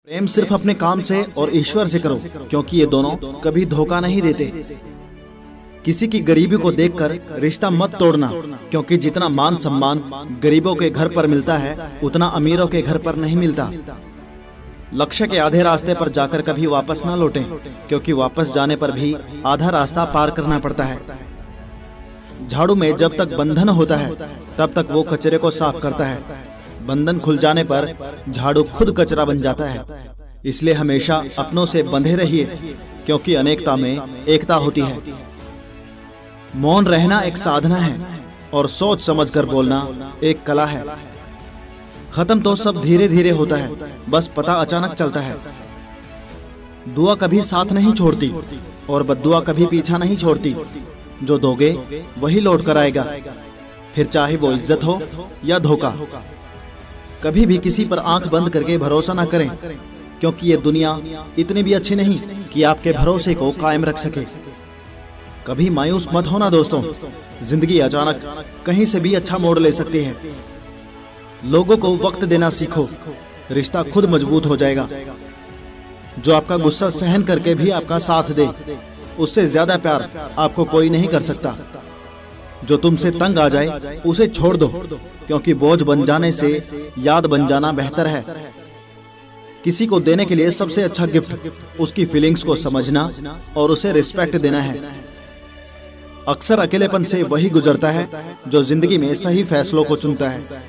प्रेम सिर्फ अपने काम से और ईश्वर से करो, क्योंकि ये दोनों कभी धोखा नहीं देते। किसी की गरीबी को देखकर रिश्ता मत तोड़ना, क्योंकि जितना मान सम्मान गरीबों के घर पर मिलता है उतना अमीरों के घर पर नहीं मिलता। लक्ष्य के आधे रास्ते पर जाकर कभी वापस ना लौटें, क्योंकि वापस जाने पर भी आधा रास्ता पार करना पड़ता है। झाड़ू में जब तक बंधन होता है तब तक वो कचरे को साफ करता है। बंधन खुल जाने पर झाड़ू खुद कचरा बन जाता है। इसलिए हमेशा अपनों से बंधे रहिए, क्योंकि अनेकता में एकता होती है। मौन रहना एक साधना है और सोच समझकर बोलना एक कला है। खत्म तो सब धीरे धीरे होता है, बस पता अचानक चलता है। दुआ कभी साथ नहीं छोड़ती और बद्दुआ कभी पीछा नहीं छोड़ती। जो दोगे वही लौट कर आएगा, फिर चाहे वो इज्जत हो या धोखा। कभी भी किसी पर आंख बंद करके भरोसा ना करें, क्योंकि ये दुनिया इतनी भी अच्छी नहीं कि आपके भरोसे को कायम रख सके। कभी मायूस मत होना दोस्तों, जिंदगी अचानक कहीं से भी अच्छा मोड़ ले सकती है। लोगों को वक्त देना सीखो, रिश्ता खुद मजबूत हो जाएगा। जो आपका गुस्सा सहन करके भी आपका साथ दे, उससे ज्यादा प्यार आपको कोई नहीं कर सकता। जो तुमसे तंग आ जाए उसे छोड़ दो, क्योंकि बोझ बन जाने से याद बन जाना बेहतर है। किसी को देने के लिए सबसे अच्छा गिफ्ट उसकी फीलिंग्स को समझना और उसे रिस्पेक्ट देना है। अक्सर अकेलेपन से वही गुजरता है जो जिंदगी में सही फैसलों को चुनता है।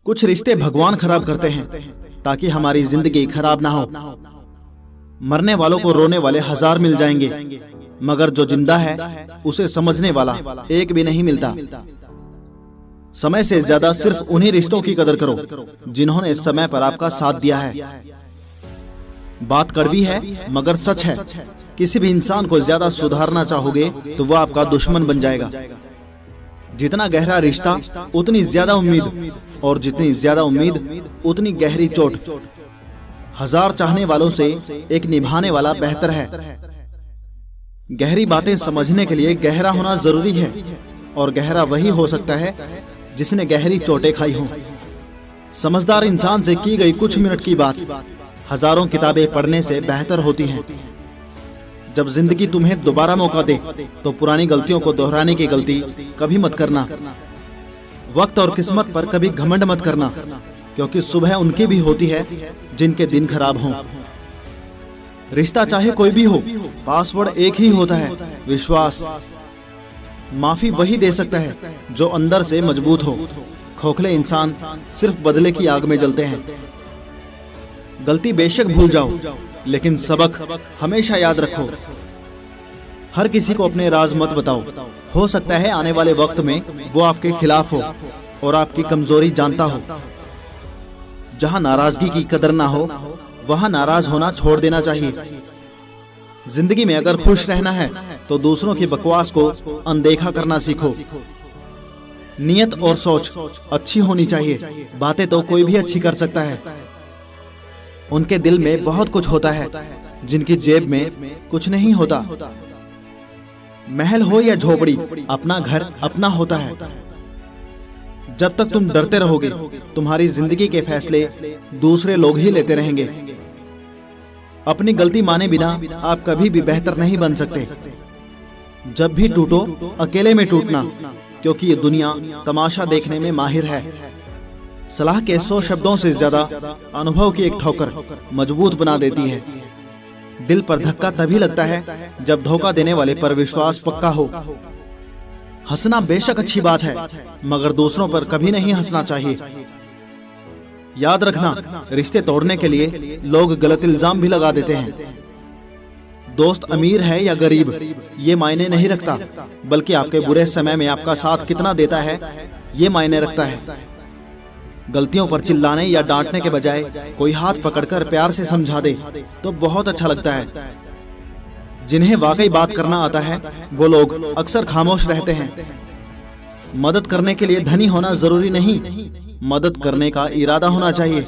कुछ रिश्ते भगवान खराब करते हैं ताकि हमारी जिंदगी खराब ना हो। मरने वालों को रोने वाले 1000 मिल जाएंगे, मगर जो जिंदा है उसे समझने वाला एक भी नहीं मिलता। समय से ज्यादा सिर्फ उन्हीं रिश्तों की कदर करो जिन्होंने समय पर आपका साथ दिया है। बात कड़वी है मगर सच है, किसी भी इंसान को ज्यादा सुधारना चाहोगे तो वह आपका दुश्मन बन जाएगा। जितना गहरा रिश्ता उतनी ज्यादा उम्मीद, और जितनी ज्यादा उम्मीद उतनी गहरी चोट। 1000 चाहने वालों से एक निभाने वाला बेहतर है। गहरी बातें समझने के लिए गहरा होना जरूरी है, और गहरा वही हो सकता है जिसने गहरी चोटें खाई हों। समझदार इंसान से की गई कुछ मिनट की बात हजारों किताबें पढ़ने से बेहतर होती हैं। जब जिंदगी तुम्हें दोबारा मौका दे तो पुरानी गलतियों को दोहराने की गलती कभी मत करना। वक्त और किस्मत पर कभी घमंड मत करना, क्योंकि सुबह उनकी भी होती है जिनके दिन खराब हों। रिश्ता चाहे कोई भी हो, पासवर्ड एक ही होता है, विश्वास। माफी वही दे सकता है जो अंदर से मजबूत हो। खोखले इंसान सिर्फ बदले की आग में जलते हैं। गलती बेशक भूल जाओ, लेकिन सबक हमेशा याद रखो। हर किसी को अपने राज मत बताओ, हो सकता है आने वाले वक्त में वो आपके खिलाफ हो और आपकी कमजोरी जानता हो। जहां नाराजगी की कदर ना हो वहां नाराज होना छोड़ देना चाहिए। जिंदगी में अगर खुश रहना है तो दूसरों की बकवास को अनदेखा करना सीखो। नियत और सोच अच्छी होनी चाहिए। बातें तो कोई भी अच्छी कर सकता है। उनके दिल में बहुत कुछ होता है जिनकी जेब में कुछ नहीं होता। महल हो या झोपड़ी, अपना घर अपना होता है। जब तक तुम डरते रहोगे तुम्हारी जिंदगी के फैसले दूसरे लोग ही लेते रहेंगे। अपनी गलती माने बिना आप कभी भी बेहतर नहीं बन सकते। जब भी टूटो अकेले में टूटना, क्योंकि ये दुनिया तमाशा देखने में माहिर है। सलाह के 100 शब्दों से ज्यादा अनुभव की एक ठोकर मजबूत बना देती है। दिल पर धक्का तभी लगता है जब धोखा देने वाले पर विश्वास पक्का हो। हंसना बेशक अच्छी बात है, मगर दूसरों पर कभी नहीं हंसना चाहिए। याद रखना, रिश्ते तोड़ने के लिए लोग गलत इल्जाम भी लगा देते हैं। दोस्त अमीर है या गरीब ये मायने नहीं रखता, बल्कि आपके बुरे समय में आपका साथ कितना देता है ये मायने रखता है। गलतियों पर चिल्लाने या डांटने के बजाय कोई हाथ पकड़कर प्यार से समझा दे तो बहुत अच्छा लगता है। जिन्हें वाकई बात करना आता है वो लोग अक्सर खामोश रहते हैं। मदद करने के लिए धनी होना जरूरी नहीं, मदद करने का इरादा होना चाहिए।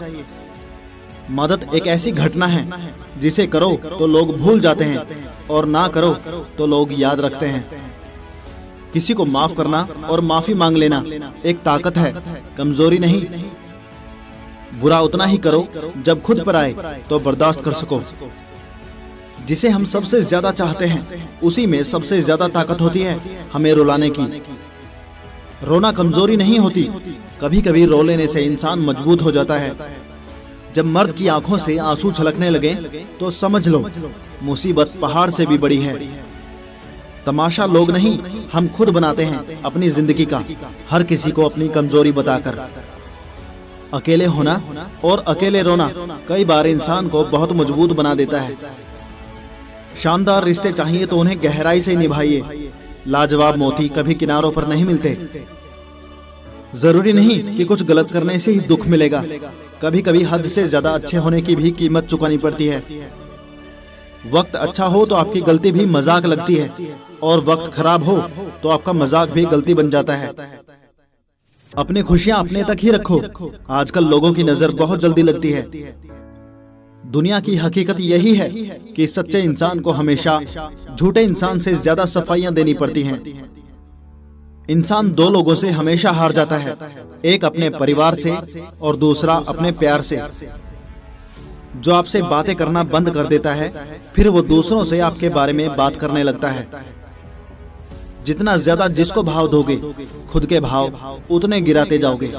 मदद एक ऐसी घटना है जिसे करो तो लोग भूल जाते हैं और ना करो तो लोग याद रखते हैं। किसी को माफ करना और माफी मांग लेना एक ताकत है, कमजोरी नहीं। बुरा उतना ही करो जब खुद पर आए तो बर्दाश्त कर सको। जिसे हम सबसे ज्यादा चाहते हैं उसी में सबसे ज्यादा ताकत होती है हमें रुलाने की। रोना कमजोरी नहीं होती, कभी कभी रो लेने से इंसान मजबूत हो जाता है। जब मर्द की आंखों से आंसू छलकने लगे तो समझ लो मुसीबत पहाड़ से भी बड़ी है। तमाशा लोग नहीं, हम खुद बनाते हैं अपनी जिंदगी का, हर किसी को अपनी कमजोरी बताकर। अकेले होना और अकेले रोना कई बार इंसान को बहुत मजबूत बना देता है। शानदार रिश्ते चाहिए तो उन्हें गहराई से निभाइए। लाजवाब मोती कभी किनारों पर नहीं मिलते। जरूरी नहीं कि कुछ गलत करने से ही दुख मिलेगा, कभी कभी हद से ज्यादा अच्छे होने की भी कीमत चुकानी पड़ती है। वक्त अच्छा हो तो आपकी गलती भी मजाक लगती है, और वक्त खराब हो तो आपका मजाक भी गलती बन जाता है। अपनी खुशियां अपने तक ही रखो। आजकल लोगों की नजर बहुत जल्दी लगती है। दुनिया की हकीकत यही है कि सच्चे इंसान को हमेशा झूठे इंसान से ज्यादा सफाइयां देनी पड़ती हैं। इंसान दो लोगों से हमेशा हार जाता है, एक अपने परिवार से और दूसरा अपने प्यार से। जो आपसे बातें करना बंद कर देता है फिर वो दूसरों से आपके बारे में बात करने लगता है। जितना ज्यादा जिसको भाव दोगे खुद के भाव उतने गिराते जाओगे।